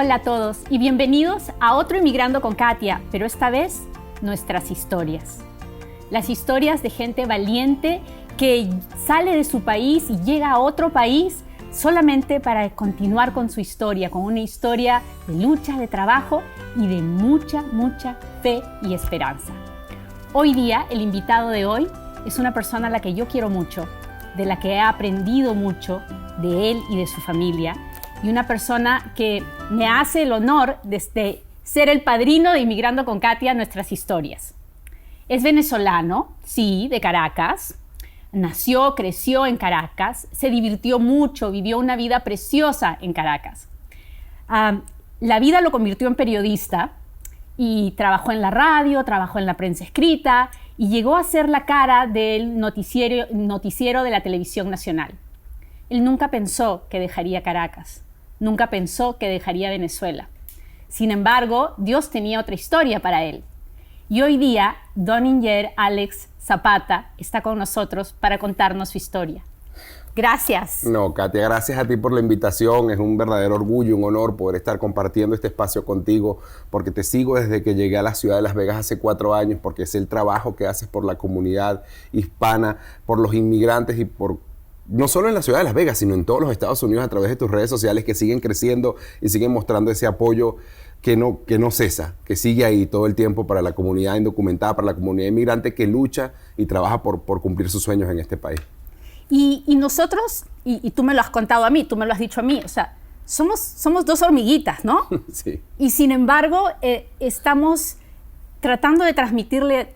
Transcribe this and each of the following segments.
Hola a todos y bienvenidos a otro Inmigrando con Katia, pero esta vez nuestras historias. Las historias de gente valiente que sale de su país y llega a otro país solamente para continuar con su historia, con una historia de lucha, de trabajo y de mucha fe y esperanza. Hoy día, el invitado de hoy es una persona a la que yo quiero mucho, de la que he aprendido mucho, de él y de su familia, y una persona que me hace el honor de ser el padrino de Inmigrando con Katia, nuestras historias. Es venezolano, sí, de Caracas. Nació, creció en Caracas, se divirtió mucho, vivió una vida preciosa en Caracas. La vida lo convirtió en periodista y trabajó en la radio, trabajó en la prensa escrita y llegó a ser la cara del noticiero de la televisión nacional. Él nunca pensó que dejaría Caracas, nunca pensó que dejaría Venezuela. Sin embargo, Dios tenía otra historia para él. Y hoy día, Don Inger Alex Zapata está con nosotros para contarnos su historia. Gracias. No, Katia, gracias a ti por la invitación. Es un verdadero orgullo, un honor poder estar compartiendo este espacio contigo, porque te sigo desde que llegué a la ciudad de Las Vegas hace 4 años, porque es el trabajo que haces por la comunidad hispana, por los inmigrantes y por no solo en la ciudad de Las Vegas, sino en todos los Estados Unidos a través de tus redes sociales que siguen creciendo y siguen mostrando ese apoyo que no cesa, que sigue ahí todo el tiempo para la comunidad indocumentada, para la comunidad inmigrante que lucha y trabaja por cumplir sus sueños en este país. Y nosotros, y tú me lo has contado a mí, tú me lo has dicho a mí, o sea, somos 2 hormiguitas, ¿no? Sí. Y sin embargo, estamos tratando de transmitirle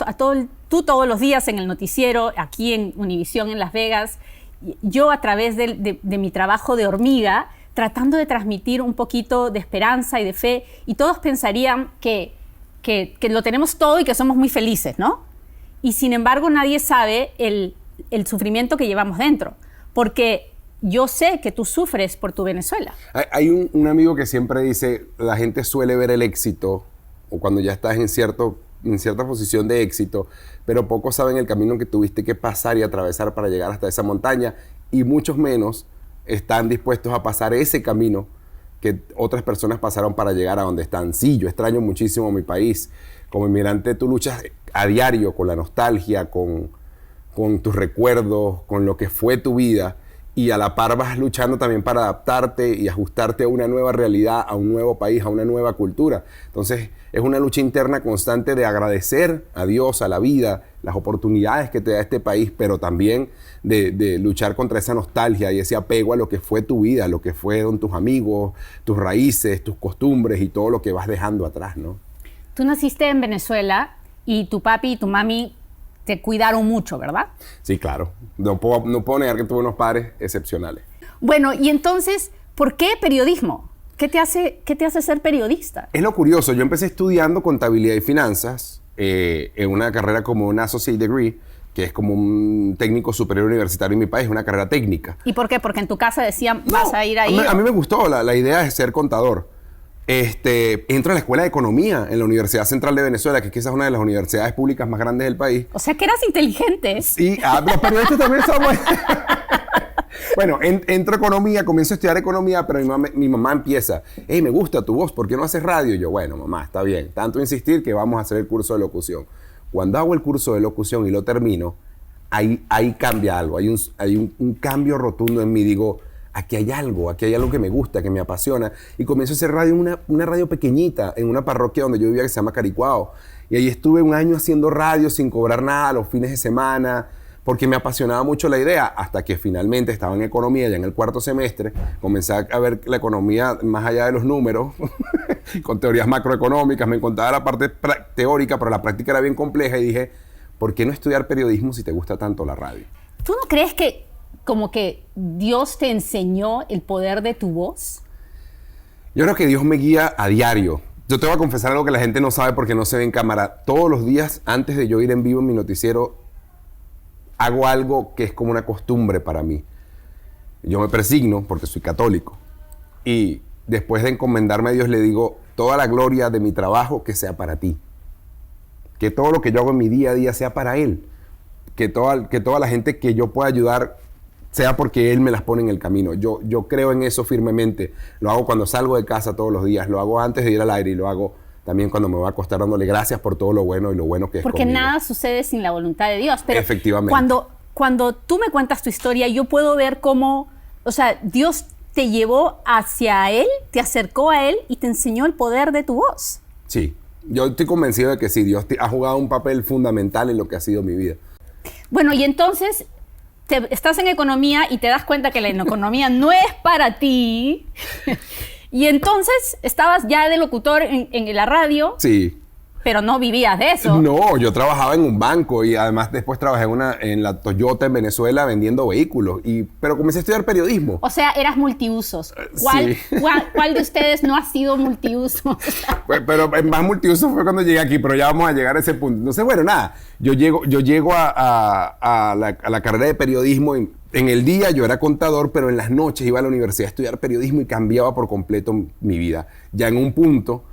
tú todos los días en el noticiero, aquí en Univisión en Las Vegas, yo a través de mi trabajo de hormiga, tratando de transmitir un poquito de esperanza y de fe, y todos pensarían que lo tenemos todo y que somos muy felices, ¿no? Y sin embargo nadie sabe el sufrimiento que llevamos dentro, porque yo sé que tú sufres por tu Venezuela. Hay un amigo que siempre dice, la gente suele ver el éxito, o cuando ya estás en cierta posición de éxito, pero pocos saben el camino que tuviste que pasar y atravesar para llegar hasta esa montaña, y muchos menos están dispuestos a pasar ese camino que otras personas pasaron para llegar a donde están. Sí, yo extraño muchísimo mi país. Como inmigrante tú luchas a diario con la nostalgia, con tus recuerdos, con lo que fue tu vida, y a la par vas luchando también para adaptarte y ajustarte a una nueva realidad, a un nuevo país, a una nueva cultura. Entonces es una lucha interna constante de agradecer a Dios, a la vida, las oportunidades que te da este país, pero también de luchar contra esa nostalgia y ese apego a lo que fue tu vida, lo que fueron tus amigos, tus raíces, tus costumbres y todo lo que vas dejando atrás, ¿no? Tú naciste en Venezuela y tu papi y tu mami te cuidaron mucho, ¿verdad? Sí, claro. No puedo negar que tuve unos padres excepcionales. Bueno, y entonces, ¿por qué periodismo? ¿Qué te hace ser periodista? Es lo curioso. Yo empecé estudiando contabilidad y finanzas en una carrera como un associate degree, que es como un técnico superior universitario en mi país, una carrera técnica. ¿Y por qué? Porque en tu casa decían, vas a ir ahí. A mí me gustó la idea de ser contador. Entro a la Escuela de Economía en la Universidad Central de Venezuela, que es quizás una de las universidades públicas más grandes del país. O sea que eras inteligente. Sí, los periodistas también somos. Bueno, entro a Economía, comienzo a estudiar Economía, pero mi mamá empieza, hey, me gusta tu voz, ¿por qué no haces radio? Y yo, bueno, mamá, está bien, tanto insistir que vamos a hacer el curso de locución. Cuando hago el curso de locución y lo termino, ahí cambia algo, hay un cambio rotundo en mí, digo, aquí hay algo que me gusta, que me apasiona. Y comienzo a hacer radio en una radio pequeñita, en una parroquia donde yo vivía que se llama Caricuao. Y ahí estuve 1 año haciendo radio sin cobrar nada, los fines de semana, porque me apasionaba mucho la idea, hasta que finalmente estaba en economía, ya en el 4º semestre, comencé a ver la economía más allá de los números, con teorías macroeconómicas, me encontraba la parte teórica, pero la práctica era bien compleja, y dije, ¿por qué no estudiar periodismo si te gusta tanto la radio? ¿Tú no crees que como que Dios te enseñó el poder de tu voz? Yo creo que Dios me guía a diario. Yo te voy a confesar algo que la gente no sabe porque no se ve en cámara. Todos los días, antes de yo ir en vivo en mi noticiero, hago algo que es como una costumbre para mí. Yo me persigno porque soy católico. Y después de encomendarme a Dios, le digo, toda la gloria de mi trabajo que sea para ti. Que todo lo que yo hago en mi día a día sea para Él. Que toda la gente que yo pueda ayudar sea porque Él me las pone en el camino. Yo creo en eso firmemente. Lo hago cuando salgo de casa todos los días, lo hago antes de ir al aire y lo hago también cuando me voy a acostar dándole gracias por todo lo bueno y lo bueno que es porque conmigo. nada sucede sin la voluntad de Dios. Pero efectivamente. Cuando tú me cuentas tu historia, yo puedo ver cómo, o sea, Dios te llevó hacia Él, te acercó a Él y te enseñó el poder de tu voz. Sí, yo estoy convencido de que sí, Dios ha jugado un papel fundamental en lo que ha sido mi vida. Bueno, y entonces estás en economía y te das cuenta que la economía no es para ti. Y entonces estabas ya de locutor en la radio. Sí. Pero no vivías de eso. No, yo trabajaba en un banco y además después trabajé en la Toyota en Venezuela vendiendo vehículos. Pero comencé a estudiar periodismo. O sea, eras multiusos. Sí. ¿Cuál de ustedes no ha sido multiuso? Pero más multiuso fue cuando llegué aquí, pero ya vamos a llegar a ese punto. Entonces, bueno, nada, yo llego a la carrera de periodismo y en el día yo era contador, pero en las noches iba a la universidad a estudiar periodismo y cambiaba por completo mi vida. Ya en un punto...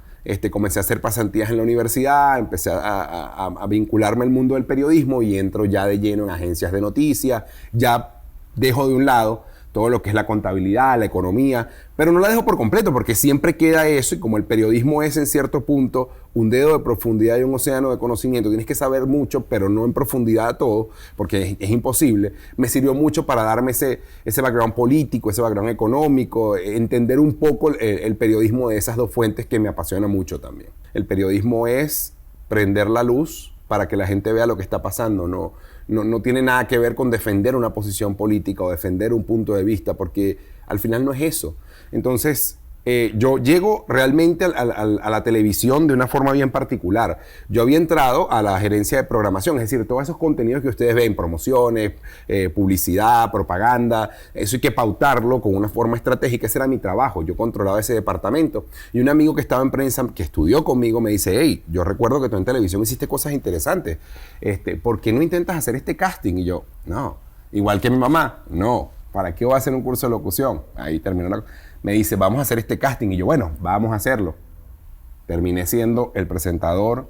comencé a hacer pasantías en la universidad, empecé a vincularme al mundo del periodismo y entro ya de lleno en agencias de noticias, ya dejo de un lado todo lo que es la contabilidad, la economía, pero no la dejo por completo porque siempre queda eso y como el periodismo es en cierto punto un dedo de profundidad y un océano de conocimiento, tienes que saber mucho, pero no en profundidad todo, porque es imposible, me sirvió mucho para darme ese background político, ese background económico, entender un poco el periodismo de esas dos fuentes que me apasiona mucho también. El periodismo es prender la luz para que la gente vea lo que está pasando, no tiene nada que ver con defender una posición política o defender un punto de vista, porque al final no es eso. Entonces, yo llego realmente a la televisión de una forma bien particular. Yo había entrado a la gerencia de programación, es decir, todos esos contenidos que ustedes ven, promociones, publicidad, propaganda, eso hay que pautarlo con una forma estratégica, ese era mi trabajo, yo controlaba ese departamento. Y un amigo que estaba en prensa, que estudió conmigo, me dice, hey, yo recuerdo que tú en televisión hiciste cosas interesantes, ¿por qué no intentas hacer este casting? Y yo, no, igual que mi mamá, no, ¿para qué voy a hacer un curso de locución? Ahí terminó la... Me dice, vamos a hacer este casting. Y yo, bueno, vamos a hacerlo. Terminé siendo el presentador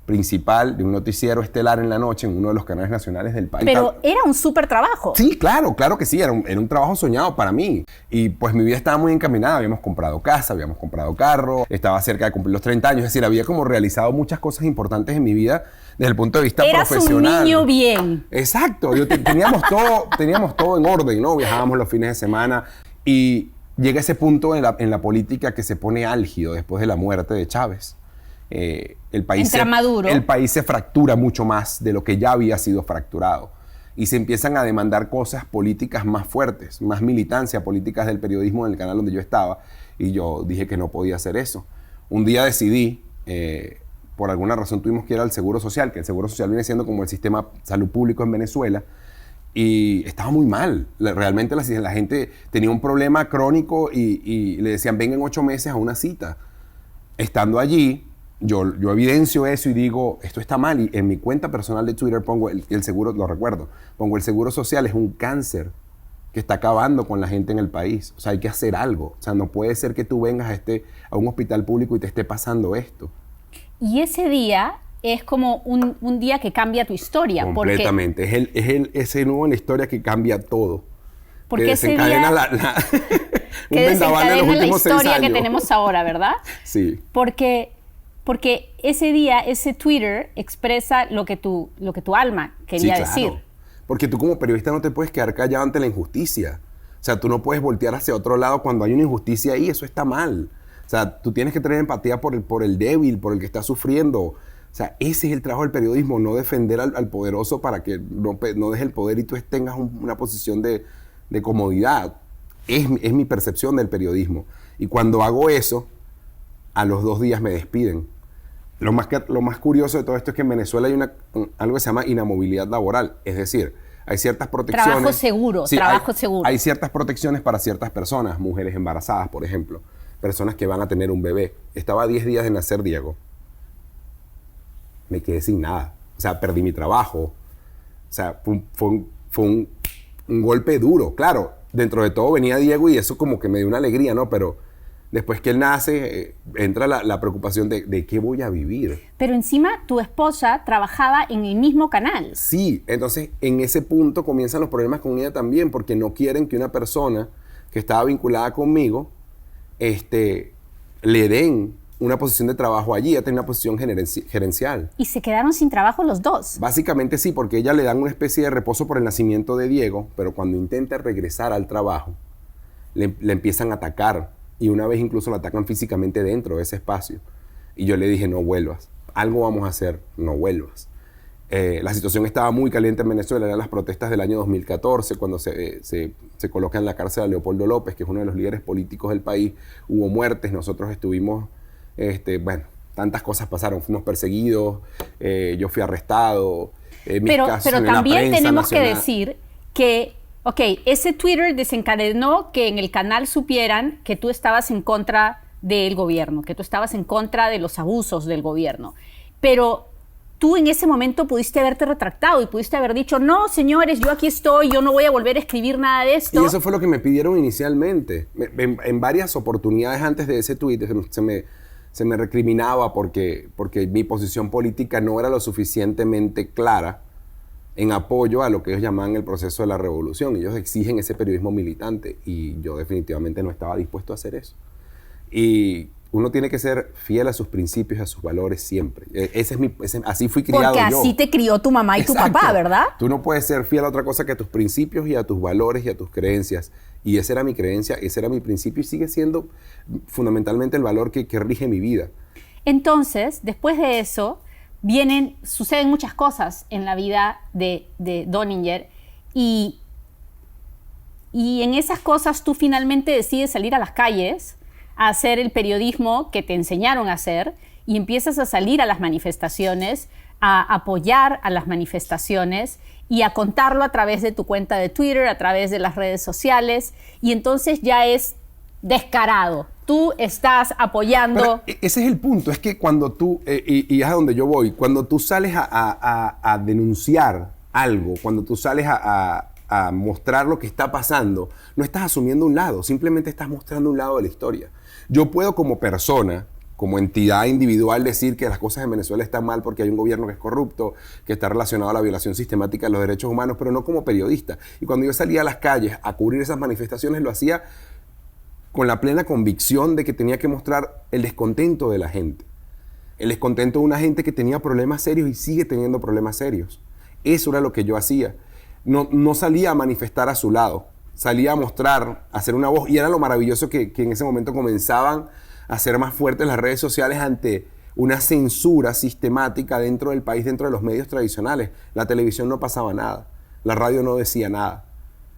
principal de un noticiero estelar en la noche en uno de los canales nacionales del país. Pero era un súper trabajo. Sí, claro que sí. Era un trabajo soñado para mí. Y pues mi vida estaba muy encaminada. Habíamos comprado casa, habíamos comprado carro. Estaba cerca de cumplir los 30 años. Es decir, había como realizado muchas cosas importantes en mi vida desde el punto de vista profesional. Eras un niño bien. Exacto. Teníamos todo en orden, ¿no? Viajábamos los fines de semana y... Llega ese punto en la política que se pone álgido después de la muerte de Chávez. El país se fractura mucho más de lo que ya había sido fracturado. Y se empiezan a demandar cosas políticas más fuertes, más militancia, políticas del periodismo en el canal donde yo estaba. Y yo dije que no podía hacer eso. Un día decidí, por alguna razón tuvimos que ir al Seguro Social, que el Seguro Social viene siendo como el sistema de salud público en Venezuela. Y estaba muy mal. Realmente la gente tenía un problema crónico y le decían, ven en 8 meses a una cita. Estando allí, yo evidencio eso y digo, esto está mal. Y en mi cuenta personal de Twitter pongo el seguro, lo recuerdo, pongo el Seguro Social es un cáncer que está acabando con la gente en el país. O sea, hay que hacer algo. O sea, no puede ser que tú vengas a un hospital público y te esté pasando esto. Y ese día... es como un día que cambia tu historia. Completamente. Es ese nuevo en la historia que cambia todo. Porque que desencadena que desencadena la historia que tenemos ahora, ¿verdad? Sí. Porque ese día, ese Twitter expresa lo que tu alma quería decir. Porque tú como periodista no te puedes quedar callado ante la injusticia. O sea, tú no puedes voltear hacia otro lado cuando hay una injusticia ahí. Eso está mal. O sea, tú tienes que tener empatía por el débil, por el que está sufriendo. O sea, ese es el trabajo del periodismo, no defender al poderoso para que no deje el poder y tú tengas una posición de comodidad. Es mi percepción del periodismo. Y cuando hago eso, a los 2 días me despiden. Lo más curioso de todo esto es que en Venezuela hay algo que se llama inamovilidad laboral. Es decir, hay ciertas protecciones. Trabajo seguro, sí, trabajo seguro. Hay ciertas protecciones para ciertas personas, mujeres embarazadas, por ejemplo, personas que van a tener un bebé. Estaba a 10 días de nacer Diego. Me quedé sin nada. O sea, perdí mi trabajo. O sea, fue un golpe duro. Claro, dentro de todo venía Diego y eso como que me dio una alegría, ¿no? Pero Después que él nace, entra la preocupación de qué voy a vivir. Pero encima tu esposa trabajaba en el mismo canal. Sí, entonces en ese punto comienzan los problemas con ella también, porque no quieren que una persona que estaba vinculada conmigo le den una posición de trabajo allí. Ella tenía una posición gerencial. Y se quedaron sin trabajo los dos. Básicamente sí, porque ella le dan una especie de reposo por el nacimiento de Diego, pero cuando intenta regresar al trabajo, le empiezan a atacar. Y una vez incluso la atacan físicamente dentro de ese espacio. Y yo le dije, no vuelvas. Algo vamos a hacer, no vuelvas. La situación estaba muy caliente en Venezuela. Eran las protestas del año 2014, cuando se coloca en la cárcel a Leopoldo López, que es uno de los líderes políticos del país. Hubo muertes, nosotros estuvimos, tantas cosas pasaron. Fuimos perseguidos, yo fui arrestado. Pero también tenemos que decir que ese Twitter desencadenó que en el canal supieran que tú estabas en contra del gobierno, que tú estabas en contra de los abusos del gobierno. Pero tú en ese momento pudiste haberte retractado y pudiste haber dicho, no, señores, yo aquí estoy, yo no voy a volver a escribir nada de esto. Y eso fue lo que me pidieron inicialmente. En varias oportunidades antes de ese tweet se me recriminaba porque mi posición política no era lo suficientemente clara en apoyo a lo que ellos llaman el proceso de la revolución. Ellos exigen ese periodismo militante y yo definitivamente no estaba dispuesto a hacer eso. Y uno tiene que ser fiel a sus principios y a sus valores siempre. Así fui criado yo. Porque así te crió tu mamá y tu papá, ¿verdad? Tú no puedes ser fiel a otra cosa que a tus principios y a tus valores y a tus creencias. Y esa era mi creencia, ese era mi principio y sigue siendo fundamentalmente el valor que rige mi vida. Entonces, después de eso, suceden muchas cosas en la vida de Donninger y en esas cosas tú finalmente decides salir a las calles a hacer el periodismo que te enseñaron a hacer y empiezas a salir a las manifestaciones, a apoyar a las manifestaciones y a contarlo a través de tu cuenta de Twitter, a través de las redes sociales, y entonces ya es descarado. Tú estás apoyando... Pero ese es el punto, es que cuando tú, y es a donde yo voy, cuando tú sales a denunciar algo, cuando tú sales a mostrar lo que está pasando, no estás asumiendo un lado, simplemente estás mostrando un lado de la historia. Yo puedo como persona, como entidad individual, decir que las cosas en Venezuela están mal porque hay un gobierno que es corrupto, que está relacionado a la violación sistemática de los derechos humanos, pero no como periodista. Y cuando yo salía a las calles a cubrir esas manifestaciones, lo hacía con la plena convicción de que tenía que mostrar el descontento de la gente. El descontento de una gente que tenía problemas serios y sigue teniendo problemas serios. Eso era lo que yo hacía. No salía a manifestar a su lado, salía a mostrar, a hacer una voz. Y era lo maravilloso que en ese momento comenzaban a ser más fuertes las redes sociales ante una censura sistemática dentro del país, dentro de los medios tradicionales. La televisión no pasaba nada, la radio no decía nada.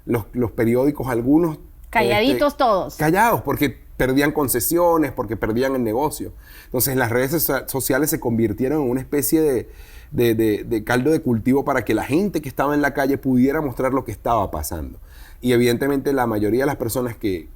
Los periódicos, algunos... Calladitos todos. Callados, porque perdían concesiones, porque perdían el negocio. Entonces las redes sociales se convirtieron en una especie de caldo de cultivo para que la gente que estaba en la calle pudiera mostrar lo que estaba pasando. Y evidentemente la mayoría de las personas que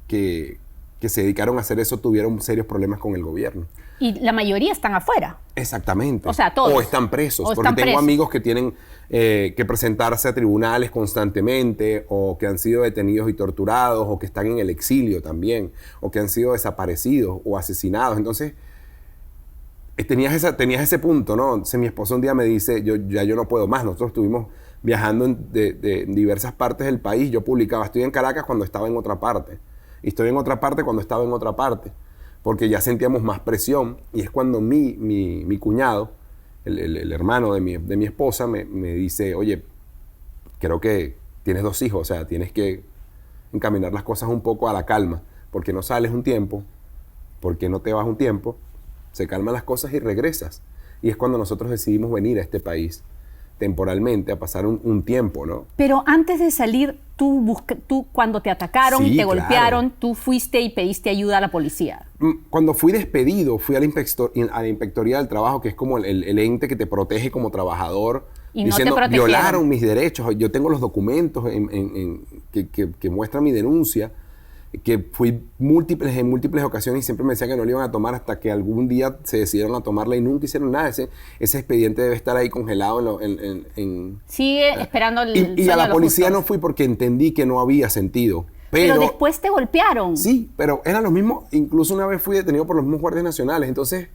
se dedicaron a hacer eso tuvieron serios problemas con el gobierno. Y la mayoría están afuera. Exactamente. O sea, todos. O están presos. Porque tengo amigos que tienen que presentarse a tribunales constantemente, o que han sido detenidos y torturados, o que están en el exilio también, o que han sido desaparecidos o asesinados. Entonces, tenías ese punto, ¿no? Entonces, mi esposo un día me dice, yo no puedo más. Nosotros estuvimos viajando de diversas partes del país. Yo publicaba, estoy en Caracas cuando estaba en otra parte. Y estoy en otra parte cuando estaba en otra parte. Porque ya sentíamos más presión. Y es cuando mi cuñado, el hermano de mi esposa, me dice, oye, creo que tienes 2 hijos, o sea, tienes que encaminar las cosas un poco a la calma. Porque no sales un tiempo, porque no te vas un tiempo, se calman las cosas y regresas. Y es cuando nosotros decidimos venir a este país temporalmente, a pasar un tiempo, ¿no? Pero antes de salir, tú cuando te atacaron, sí, te golpearon, claro, tú fuiste y pediste ayuda a la policía. Cuando fui despedido, fui a la Inspectoría del Trabajo, que es como el ente que te protege como trabajador, y diciendo, no te protegieron. Violaron mis derechos. Yo tengo los documentos que muestran mi denuncia, que fui en múltiples ocasiones y siempre me decían que no le iban a tomar hasta que algún día se decidieron a tomarla y nunca hicieron nada. Ese expediente debe estar ahí congelado Sigue esperando y a la policía no fui porque entendí que no había sentido. Pero después te golpearon. Sí, pero era lo mismo. Incluso una vez fui detenido por los mismos guardias nacionales. Entonces,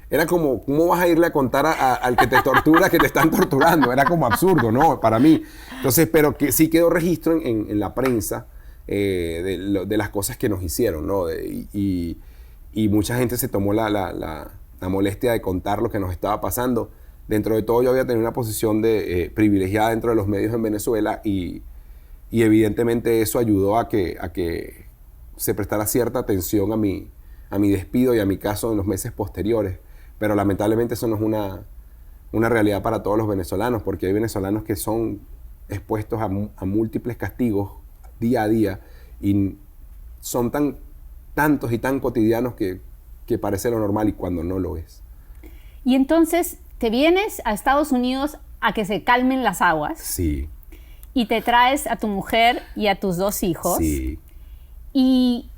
era como, ¿cómo vas a irle a contar al que te tortura que te están torturando? Era como absurdo, ¿no? Para mí. Entonces, pero que sí quedó registro en la prensa de las cosas que nos hicieron, ¿no? Y mucha gente se tomó la molestia de contar lo que nos estaba pasando. Dentro de todo, yo había tenido una posición privilegiada dentro de los medios en Venezuela y evidentemente eso ayudó a que se prestara cierta atención a mi despido y a mi caso en los meses posteriores. Pero lamentablemente eso no es una realidad para todos los venezolanos, porque hay venezolanos que son expuestos a múltiples castigos día a día y son tantos y tan cotidianos que parece lo normal y cuando no lo es. Y entonces te vienes a Estados Unidos a que se calmen las aguas. Sí. Y te traes a tu mujer y a tus 2 hijos. Sí. ¿Y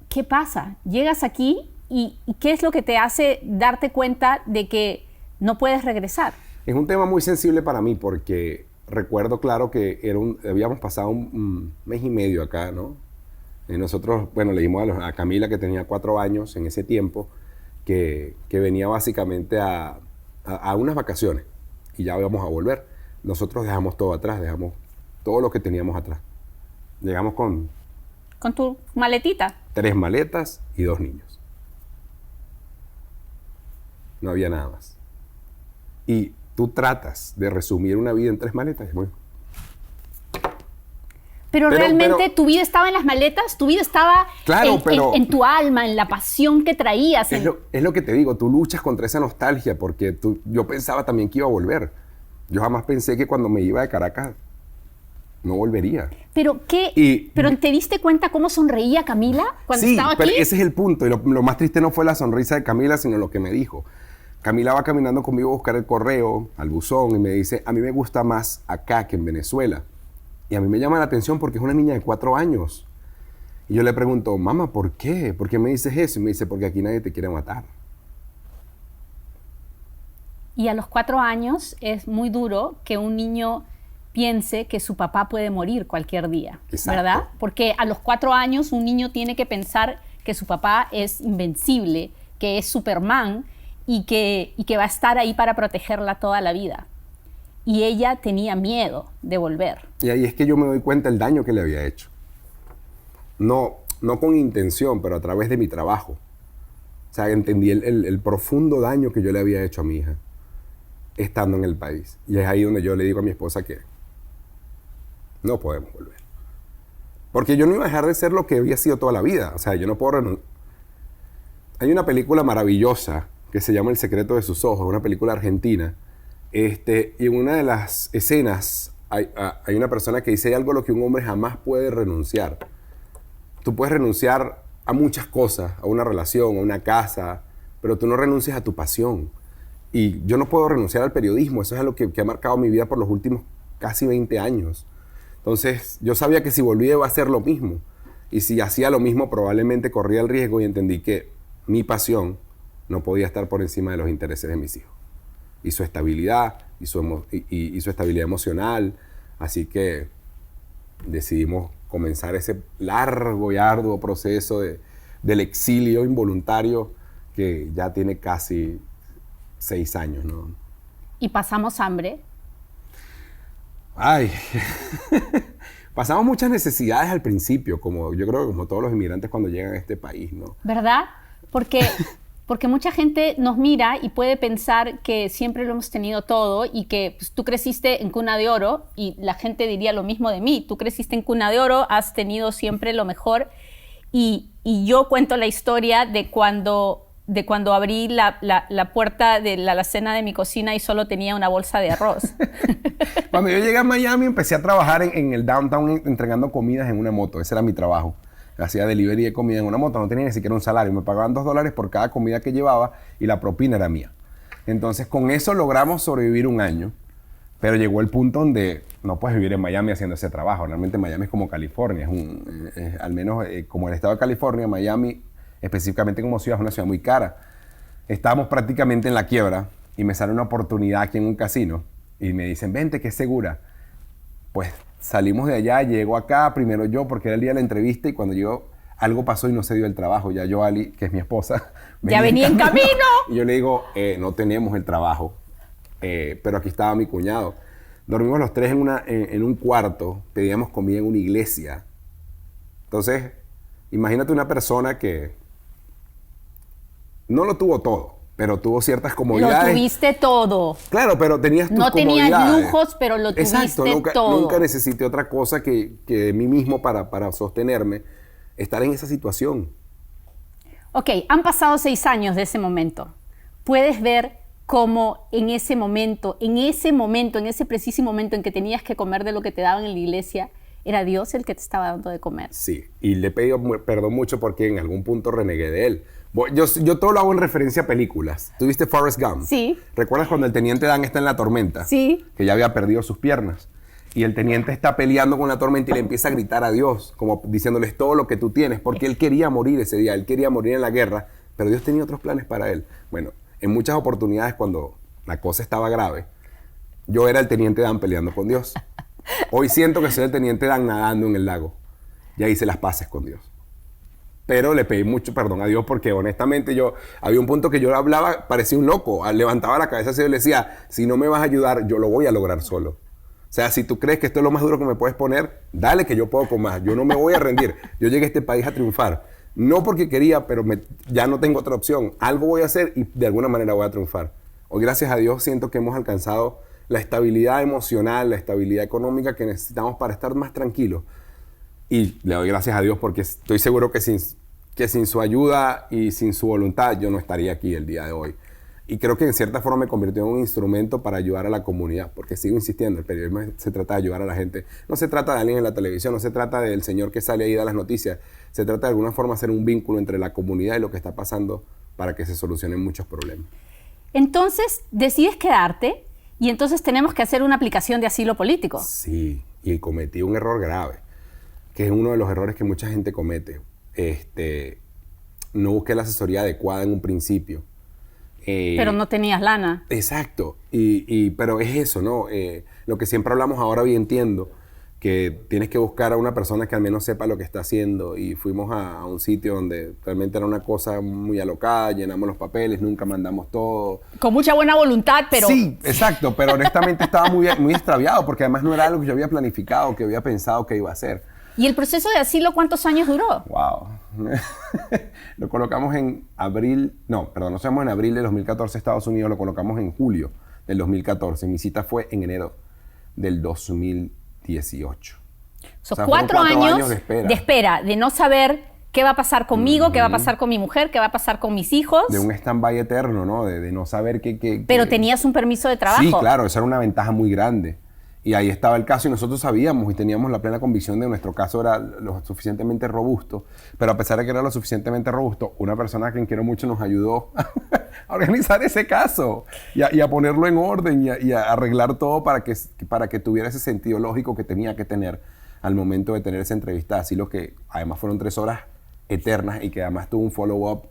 qué pasa? Llegas aquí y ¿qué es lo que te hace darte cuenta de que no puedes regresar? Es un tema muy sensible para mí porque recuerdo claro que habíamos pasado un mes y medio acá, ¿no? Y nosotros, bueno, le dijimos a Camila, que tenía 4 años en ese tiempo, que venía básicamente a unas vacaciones y ya íbamos a volver. Nosotros dejamos todo atrás, dejamos todo lo que teníamos atrás. Llegamos con... ¿Con tu maletita? 3 maletas y 2 niños. No había nada más. Y tú tratas de resumir una vida en 3 maletas. Bueno. Pero realmente tu vida estaba en las maletas, tu vida estaba en tu alma, en la pasión que traías. Es lo que te digo, tú luchas contra esa nostalgia porque yo pensaba también que iba a volver. Yo jamás pensé que cuando me iba de Caracas no volvería. ¿Pero ¿Pero te diste cuenta cómo sonreía Camila cuando estaba aquí? Sí, pero ese es el punto. Y lo más triste no fue la sonrisa de Camila, sino lo que me dijo. Camila va caminando conmigo a buscar el correo, al buzón, y me dice, a mí me gusta más acá que en Venezuela. Y a mí me llama la atención porque es una niña de 4 años. Y yo le pregunto, mamá, ¿por qué? ¿Por qué me dices eso? Y me dice, porque aquí nadie te quiere matar. Y a los 4 años es muy duro que un niño piense que su papá puede morir cualquier día, Exacto. ¿Verdad? Porque a los 4 años un niño tiene que pensar que su papá es invencible, que es Superman y que va a estar ahí para protegerla toda la vida. Y ella tenía miedo de volver. Y ahí es que yo me doy cuenta del daño que le había hecho. No con intención, pero a través de mi trabajo. O sea, entendí el profundo daño que yo le había hecho a mi hija estando en el país. Y es ahí donde yo le digo a mi esposa que no podemos volver. Porque yo no iba a dejar de ser lo que había sido toda la vida. O sea, yo no puedo renunciar. Hay una película maravillosa que se llama El secreto de sus ojos, una película argentina. Y en una de las escenas hay una persona que dice, hay algo a lo que un hombre jamás puede renunciar. Tú puedes renunciar a muchas cosas, a una relación, a una casa, pero tú no renuncias a tu pasión. Y yo no puedo renunciar al periodismo, eso es algo que ha marcado mi vida por los últimos casi 20 años. Entonces, yo sabía que si volvía iba a hacer lo mismo. Y si hacía lo mismo, probablemente corría el riesgo y entendí que mi pasión no podía estar por encima de los intereses de mis hijos. Y su estabilidad, y su estabilidad emocional. Así que decidimos comenzar ese largo y arduo proceso del exilio involuntario que ya tiene casi 6 años, ¿no? ¿Y pasamos hambre? Ay, pasamos muchas necesidades al principio, yo creo que como todos los inmigrantes cuando llegan a este país, ¿no? ¿Verdad? Porque mucha gente nos mira y puede pensar que siempre lo hemos tenido todo y que pues, tú creciste en cuna de oro y la gente diría lo mismo de mí. Tú creciste en cuna de oro, has tenido siempre lo mejor y yo cuento la historia de cuando abrí la puerta de la alacena de mi cocina y solo tenía una bolsa de arroz. Cuando yo llegué a Miami empecé a trabajar en el downtown entregando comidas en una moto. Ese era mi trabajo. Hacía delivery de comida en una moto, no tenía ni siquiera un salario. Me pagaban $2 por cada comida que llevaba y la propina era mía. Entonces con eso logramos sobrevivir 1 año. Pero llegó el punto donde no puedes vivir en Miami haciendo ese trabajo. Realmente Miami es como California. Al menos como el estado de California, Miami específicamente como ciudad es una ciudad muy cara. Estábamos prácticamente en la quiebra y me sale una oportunidad aquí en un casino y me dicen, vente que es segura. Pues salimos de allá, llego acá, primero yo, porque era el día de la entrevista, y cuando llegó, algo pasó y no se dio el trabajo. Ya Joali, que es mi esposa, ya venía en camino. Y yo le digo, no tenemos el trabajo, pero aquí estaba mi cuñado. Dormimos los tres en un cuarto, pedíamos comida en una iglesia. Entonces, imagínate una persona que no lo tuvo todo, pero tuvo ciertas comodidades. Lo tuviste todo. Claro, pero tenías tus No tenías comodidades. lujos, pero lo tuviste Exacto, todo. Nunca necesité otra cosa que de mí mismo para sostenerme, estar en esa situación. Ok, han pasado 6 años de ese momento. Puedes ver cómo en ese preciso momento en que tenías que comer de lo que te daban en la iglesia, era Dios el que te estaba dando de comer. Sí, y le pido perdón mucho porque en algún punto renegué de él. Yo todo lo hago en referencia a películas. ¿Tuviste Forrest Gump? Sí. ¿Recuerdas cuando el teniente Dan está en la tormenta? Sí. Que ya había perdido sus piernas. Y el teniente está peleando con la tormenta y le empieza a gritar a Dios, como diciéndoles todo lo que tú tienes, porque él quería morir ese día, él quería morir en la guerra, pero Dios tenía otros planes para él. Bueno, en muchas oportunidades cuando la cosa estaba grave, yo era el teniente Dan peleando con Dios. Hoy siento que soy el teniente Dan nadando en el lago. Ya hice las paces con Dios. Pero le pedí mucho perdón a Dios porque honestamente había un punto que yo hablaba, parecía un loco, levantaba la cabeza así y le decía, si no me vas a ayudar, yo lo voy a lograr solo. O sea, si tú crees que esto es lo más duro que me puedes poner, dale que yo puedo con más. Yo no me voy a rendir. Yo llegué a este país a triunfar. No porque quería, pero ya no tengo otra opción. Algo voy a hacer y de alguna manera voy a triunfar. Hoy, gracias a Dios, siento que hemos alcanzado la estabilidad emocional, la estabilidad económica que necesitamos para estar más tranquilos. Y le doy gracias a Dios porque estoy seguro que sin su ayuda y sin su voluntad yo no estaría aquí el día de hoy. Y creo que en cierta forma me convirtió en un instrumento para ayudar a la comunidad, porque sigo insistiendo, el periodismo se trata de ayudar a la gente. No se trata de alguien en la televisión, no se trata del señor que sale ahí y da las noticias. Se trata de alguna forma de hacer un vínculo entre la comunidad y lo que está pasando para que se solucionen muchos problemas. Entonces, decides quedarte y entonces tenemos que hacer una aplicación de asilo político. Sí, y cometí un error grave, que es uno de los errores que mucha gente comete. No busqué la asesoría adecuada en un principio. Pero no tenías lana. Exacto, pero es eso, ¿no? Lo que siempre hablamos ahora hoy entiendo, que tienes que buscar a una persona que al menos sepa lo que está haciendo, y fuimos a un sitio donde realmente era una cosa muy alocada, llenamos los papeles, nunca mandamos todo. Con mucha buena voluntad, pero... Sí, exacto, pero honestamente estaba muy extraviado, porque además no era algo que yo había planificado, que había pensado que iba a hacer. ¿Y el proceso de asilo cuántos años duró? Wow. Lo colocamos en abril, nos fuimos en abril de 2014 a Estados Unidos, lo colocamos en julio del 2014. Mi cita fue en enero del 2018. Son 4 años de espera, de no saber qué va a pasar conmigo, qué va a pasar con mi mujer, qué va a pasar con mis hijos. De un stand-by eterno, ¿no? De no saber qué... Pero tenías un permiso de trabajo. Sí, claro, esa era una ventaja muy grande. Y ahí estaba el caso y nosotros sabíamos y teníamos la plena convicción de que nuestro caso era lo suficientemente robusto, pero a pesar de que era lo suficientemente robusto, una persona a quien quiero mucho nos ayudó a organizar ese caso y a ponerlo en orden y a arreglar todo para que tuviera ese sentido lógico que tenía que tener al momento de tener esa entrevista. Así lo que además fueron 3 horas eternas y que además tuvo un follow-up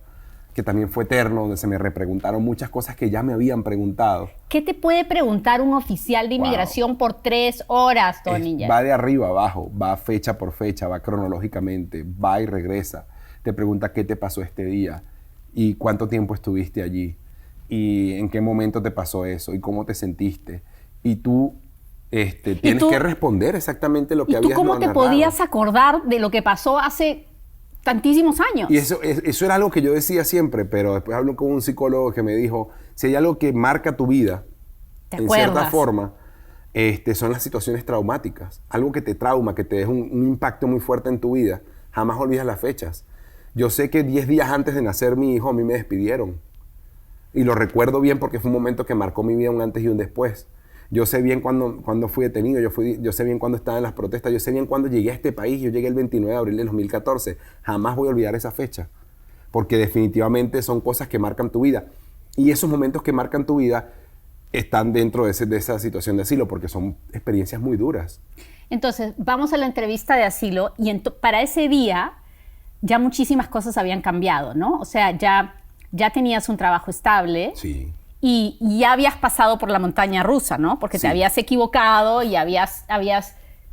que también fue eterno, donde se me repreguntaron muchas cosas que ya me habían preguntado. ¿Qué te puede preguntar un oficial de inmigración por 3 horas, Tony? Va de arriba a abajo, va fecha por fecha, va cronológicamente, va y regresa. Te pregunta qué te pasó este día y cuánto tiempo estuviste allí y en qué momento te pasó eso y cómo te sentiste. Y tú tienes que responder exactamente lo que habías narrado. ¿Y tú cómo te podías acordar de lo que pasó hace tantísimos años? Y eso era algo que yo decía siempre, pero después hablé con un psicólogo que me dijo, si hay algo que marca tu vida, en cierta forma, son las situaciones traumáticas. Algo que te trauma, que te deja un impacto muy fuerte en tu vida. Jamás olvidas las fechas. Yo sé que 10 días antes de nacer mi hijo, a mí me despidieron. Y lo recuerdo bien porque fue un momento que marcó mi vida, un antes y un después. Yo sé bien cuando fui detenido, yo sé bien cuando estaba en las protestas, yo sé bien cuando llegué a este país. Yo llegué el 29 de abril de 2014. Jamás voy a olvidar esa fecha, porque definitivamente son cosas que marcan tu vida. Y esos momentos que marcan tu vida están dentro de esa situación de asilo, porque son experiencias muy duras. Entonces, vamos a la entrevista de asilo y para ese día ya muchísimas cosas habían cambiado, ¿no? O sea, ya tenías un trabajo estable. Sí. Y ya habías pasado por la montaña rusa, ¿no? Porque te habías equivocado y habías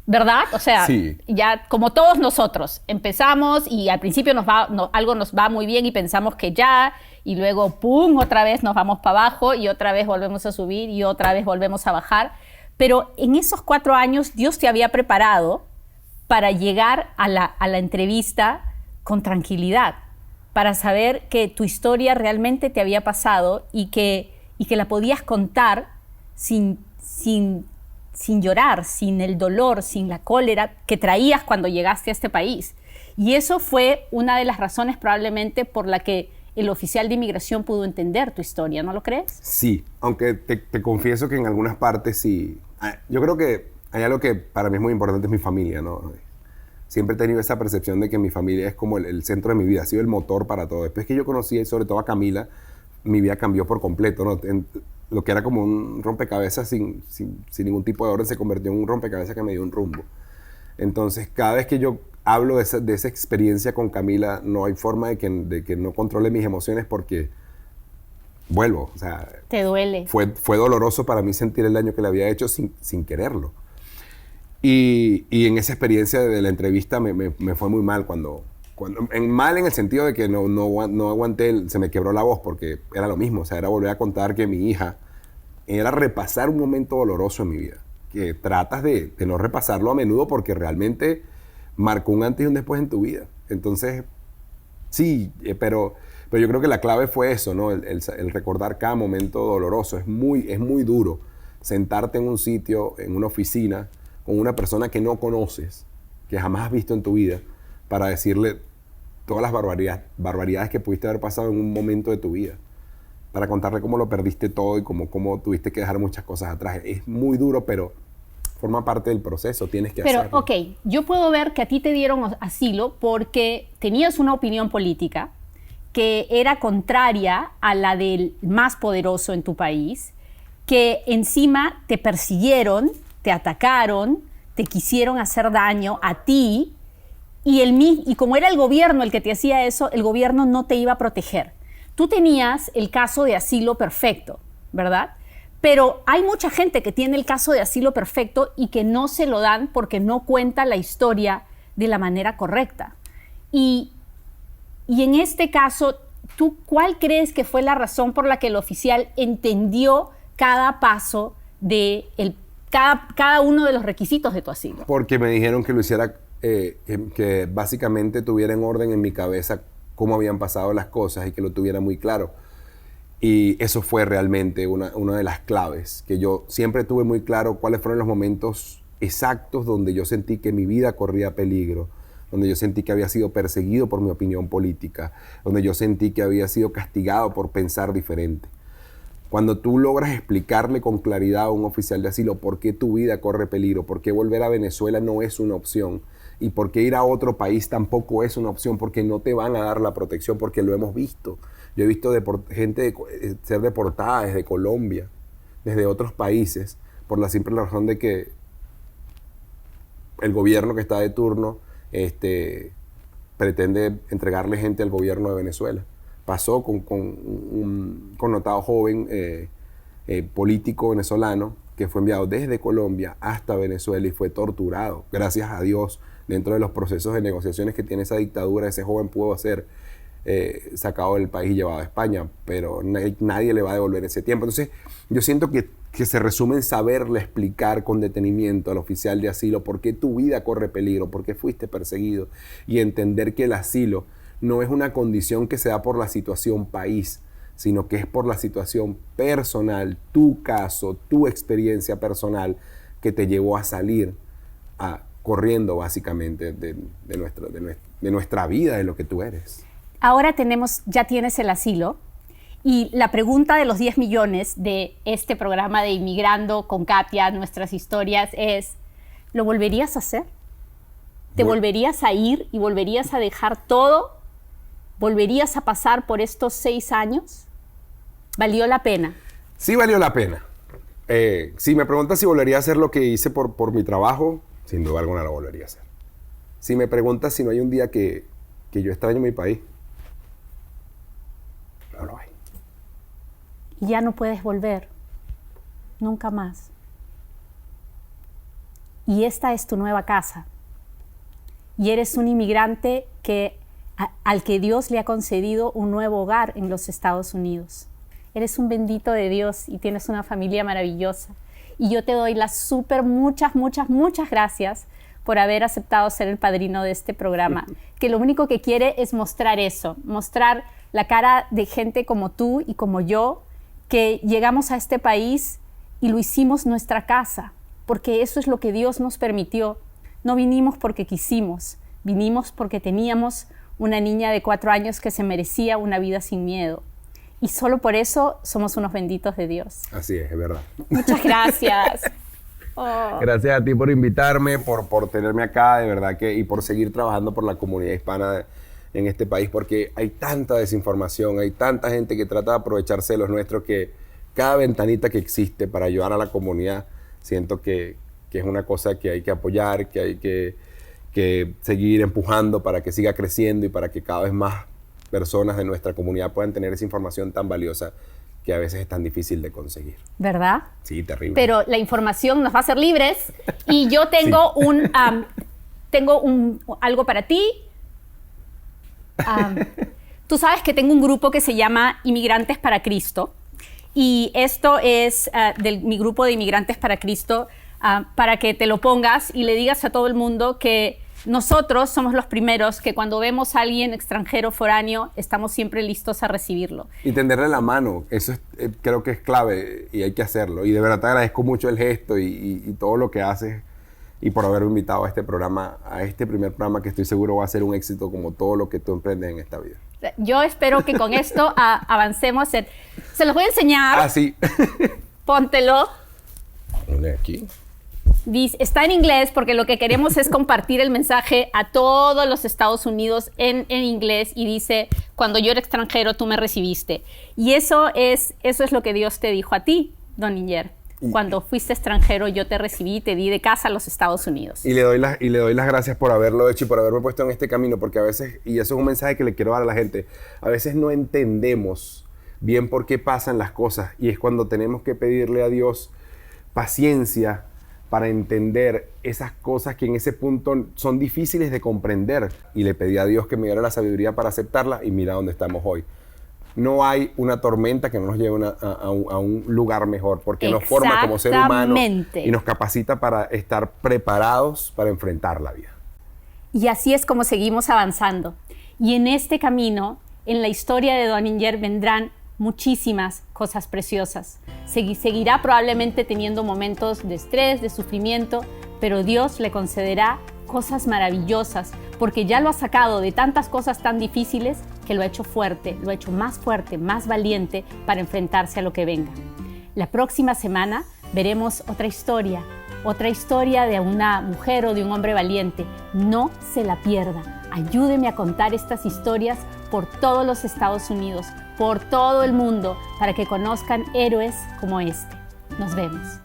¿verdad? O sea, Sí. ya como todos nosotros, empezamos y al principio algo nos va muy bien y pensamos que ya, y luego, ¡pum!, otra vez nos vamos para abajo y otra vez volvemos a subir y otra vez volvemos a bajar. Pero en esos 4 años Dios te había preparado para llegar a la entrevista con tranquilidad, para saber que tu historia realmente te había pasado y que la podías contar sin llorar, sin el dolor, sin la cólera que traías cuando llegaste a este país. Y eso fue una de las razones probablemente por la que el oficial de inmigración pudo entender tu historia, ¿no lo crees? Sí, aunque te confieso que en algunas partes sí. Yo creo que hay algo que para mí es muy importante, es mi familia, ¿no? Siempre he tenido esa percepción de que mi familia es como el centro de mi vida, ha sido el motor para todo. Después que yo conocí, sobre todo a Camila, mi vida cambió por completo, ¿no? Lo que era como un rompecabezas sin ningún tipo de orden se convirtió en un rompecabezas que me dio un rumbo. Entonces, cada vez que yo hablo de esa experiencia con Camila, no hay forma de que no controle mis emociones porque vuelvo. O sea, te duele. Fue doloroso para mí sentir el daño que le había hecho sin quererlo. Y en esa experiencia de la entrevista me fue muy mal mal en el sentido de que no aguanté, se me quebró la voz porque era lo mismo, o sea, era volver a contar que mi hija, era repasar un momento doloroso en mi vida, que tratas de no repasarlo a menudo porque realmente marcó un antes y un después en tu vida. Entonces, sí, pero yo creo que la clave fue eso, ¿no? El recordar cada momento doloroso. Es muy duro sentarte en un sitio, en una oficina, con una persona que no conoces, que jamás has visto en tu vida, para decirle todas las barbaridades que pudiste haber pasado en un momento de tu vida, para contarle cómo lo perdiste todo y cómo tuviste que dejar muchas cosas atrás. Es muy duro, pero forma parte del proceso, tienes que hacerlo. Pero, ok, yo puedo ver que a ti te dieron asilo porque tenías una opinión política que era contraria a la del más poderoso en tu país, que encima te persiguieron, te atacaron, te quisieron hacer daño a ti y como era el gobierno el que te hacía eso, el gobierno no te iba a proteger. Tú tenías el caso de asilo perfecto, ¿verdad? Pero hay mucha gente que tiene el caso de asilo perfecto y que no se lo dan porque no cuenta la historia de la manera correcta. Y en este caso, ¿tú cuál crees que fue la razón por la que el oficial entendió cada paso de cada uno de los requisitos de tu asilo? Porque me dijeron que lo hiciera, que básicamente tuviera en orden en mi cabeza cómo habían pasado las cosas y que lo tuviera muy claro. Y eso fue realmente una de las claves, que yo siempre tuve muy claro cuáles fueron los momentos exactos donde yo sentí que mi vida corría peligro, donde yo sentí que había sido perseguido por mi opinión política, donde yo sentí que había sido castigado por pensar diferente. Cuando tú logras explicarle con claridad a un oficial de asilo por qué tu vida corre peligro, por qué volver a Venezuela no es una opción y por qué ir a otro país tampoco es una opción, porque no te van a dar la protección, porque lo hemos visto. Yo he visto gente ser deportada desde Colombia, desde otros países, por la simple razón de que el gobierno que está de turno pretende entregarle gente al gobierno de Venezuela. Pasó con un connotado joven político venezolano que fue enviado desde Colombia hasta Venezuela y fue torturado. Gracias a Dios, dentro de los procesos de negociaciones que tiene esa dictadura, ese joven pudo ser sacado del país y llevado a España, pero nadie le va a devolver ese tiempo. Entonces, yo siento que se resume en saberle explicar con detenimiento al oficial de asilo por qué tu vida corre peligro, por qué fuiste perseguido, y entender que el asilo no es una condición que se da por la situación país, sino que es por la situación personal, tu caso, tu experiencia personal que te llevó a salir corriendo básicamente de nuestra vida, de lo que tú eres. Ahora ya tienes el asilo y la pregunta de los 10 millones de este programa de Inmigrando con Katia, nuestras historias, es, ¿lo volverías a hacer? ¿Te volverías a ir y volverías a dejar todo? ¿Volverías a pasar por estos 6 años? ¿Valió la pena? Sí, valió la pena. Si me preguntas si volvería a hacer lo que hice por mi trabajo, sin duda alguna lo volvería a hacer. Si me preguntas si no hay un día que yo extraño mi país, no lo hay. Y ya no puedes volver. Nunca más. y esta es tu nueva casa. Y eres un inmigrante al que Dios le ha concedido un nuevo hogar en los Estados Unidos. Eres un bendito de Dios y tienes una familia maravillosa. Y yo te doy las muchas gracias por haber aceptado ser el padrino de este programa, que lo único que quiere es mostrar eso, mostrar la cara de gente como tú y como yo, que llegamos a este país y lo hicimos nuestra casa, porque eso es lo que Dios nos permitió. No vinimos porque quisimos, vinimos porque teníamos una niña de 4 años que se merecía una vida sin miedo. Y solo por eso somos unos benditos de Dios. Así es verdad. Muchas gracias. Oh. Gracias a ti por invitarme, por tenerme acá, de verdad y por seguir trabajando por la comunidad hispana en este país, porque hay tanta desinformación, hay tanta gente que trata de aprovecharse de los nuestros, que cada ventanita que existe para ayudar a la comunidad, siento que es una cosa que hay que apoyar, que hay que seguir empujando para que siga creciendo y para que cada vez más personas de nuestra comunidad puedan tener esa información tan valiosa que a veces es tan difícil de conseguir. ¿Verdad? Sí, terrible. Pero la información nos va a hacer libres y yo tengo algo para ti. Tú sabes que tengo un grupo que se llama Inmigrantes para Cristo y esto es de mi grupo de Inmigrantes para Cristo para que te lo pongas y le digas a todo el mundo que nosotros somos los primeros que cuando vemos a alguien extranjero, foráneo, estamos siempre listos a recibirlo. Y tenderle la mano, eso creo que es clave y hay que hacerlo. Y de verdad te agradezco mucho el gesto y todo lo que haces y por haberme invitado a este programa, a este primer programa que estoy seguro va a ser un éxito como todo lo que tú emprendes en esta vida. Yo espero que con esto avancemos. Se los voy a enseñar. Ah, sí. Póntelo. Aquí. Está en inglés porque lo que queremos es compartir el mensaje a todos los Estados Unidos en inglés y dice, cuando yo era extranjero tú me recibiste. Y eso es lo que Dios te dijo a ti, Don Inger. Cuando fuiste extranjero yo te recibí y te di de casa a los Estados Unidos. Y le doy las gracias por haberlo hecho y por haberme puesto en este camino, porque a veces, y eso es un mensaje que le quiero dar a la gente, a veces no entendemos bien por qué pasan las cosas y es cuando tenemos que pedirle a Dios paciencia para entender esas cosas que en ese punto son difíciles de comprender. Y le pedí a Dios que me diera la sabiduría para aceptarla y mira dónde estamos hoy. No hay una tormenta que no nos lleve a un lugar mejor, porque nos forma como ser humano y nos capacita para estar preparados para enfrentar la vida. Y así es como seguimos avanzando. Y en este camino, en la historia de Don Inger vendrán muchísimas cosas preciosas. Seguirá probablemente teniendo momentos de estrés, de sufrimiento, pero Dios le concederá cosas maravillosas, porque ya lo ha sacado de tantas cosas tan difíciles que lo ha hecho fuerte, más valiente para enfrentarse a lo que venga. La próxima semana veremos otra historia de una mujer o de un hombre valiente. No se la pierda. Ayúdeme a contar estas historias por todos los Estados Unidos, por todo el mundo, para que conozcan héroes como este. Nos vemos.